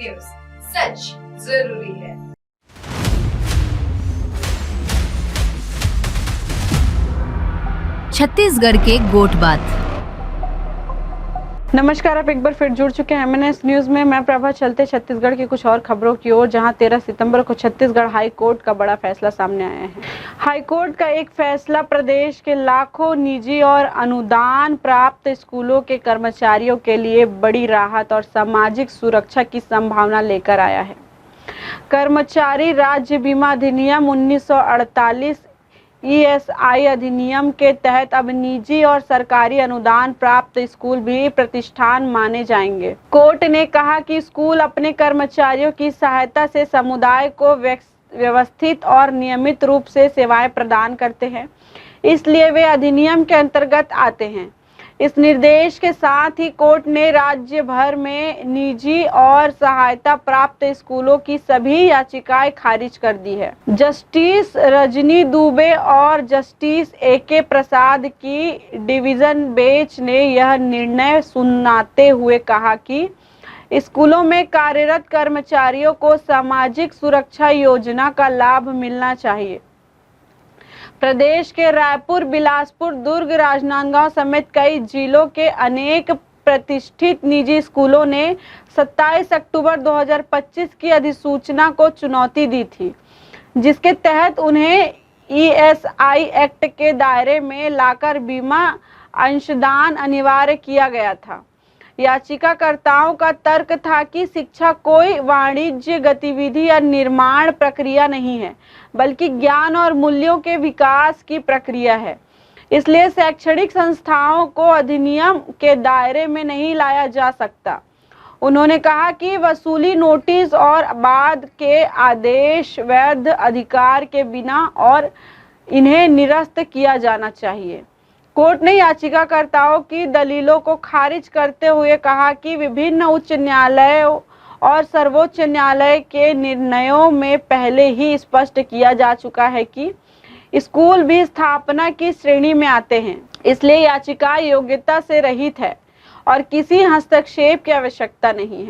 News, सच जरूरी है। छत्तीसगढ़ के गोट बात। नमस्कार, आप एक बार फिर जुड़ चुके हैं MNS न्यूज में। मैं प्रभा। चलते छत्तीसगढ़ की कुछ और खबरों की ओर, जहां 13 सितंबर को छत्तीसगढ़ हाई कोर्ट का बड़ा फैसला सामने आया है। हाई कोर्ट का एक फैसला प्रदेश के लाखों निजी और अनुदान प्राप्त स्कूलों के कर्मचारियों के लिए बड़ी राहत और सामाजिक सुरक्षा की संभावना लेकर आया है। कर्मचारी राज्य बीमा अधिनियम 1948 ESI अधिनियम के तहत अब निजी और सरकारी अनुदान प्राप्त स्कूल भी प्रतिष्ठान माने जाएंगे। कोर्ट ने कहा कि स्कूल अपने कर्मचारियों की सहायता से समुदाय को व्यवस्थित और नियमित रूप से सेवाएं प्रदान करते हैं, इसलिए वे अधिनियम के अंतर्गत आते हैं। इस निर्देश के साथ ही कोर्ट ने राज्य भर में निजी और सहायता प्राप्त स्कूलों की सभी याचिकाएं खारिज कर दी है। जस्टिस रजनी दुबे और जस्टिस AK प्रसाद की डिवीजन बेंच ने यह निर्णय सुनाते हुए कहा कि स्कूलों में कार्यरत कर्मचारियों को सामाजिक सुरक्षा योजना का लाभ मिलना चाहिए। प्रदेश के रायपुर, बिलासपुर, दुर्ग, राजनांदगांव समेत कई जिलों के अनेक प्रतिष्ठित निजी स्कूलों ने 27 अक्टूबर 2025 की अधिसूचना को चुनौती दी थी, जिसके तहत उन्हें ESI एक्ट के दायरे में लाकर बीमा अंशदान अनिवार्य किया गया था। याचिकाकर्ताओं का तर्क था कि शिक्षा कोई वाणिज्य गतिविधि या निर्माण प्रक्रिया नहीं है, बल्कि ज्ञान और मूल्यों के विकास की प्रक्रिया है। इसलिए शैक्षणिक संस्थाओं को अधिनियम के दायरे में नहीं लाया जा सकता। उन्होंने कहा कि वसूली नोटिस और बाद के आदेश वैध अधिकार के बिना और इन्हें निरस्त किया जाना चाहिए। कोर्ट ने याचिकाकर्ताओं की दलीलों को खारिज करते हुए कहा कि विभिन्न उच्च न्यायालयों और सर्वोच्च न्यायालय के निर्णयों में पहले ही स्पष्ट किया जा चुका है कि स्कूल भी स्थापना की श्रेणी में आते हैं, इसलिए याचिका योग्यता से रहित है और किसी हस्तक्षेप की आवश्यकता नहीं है।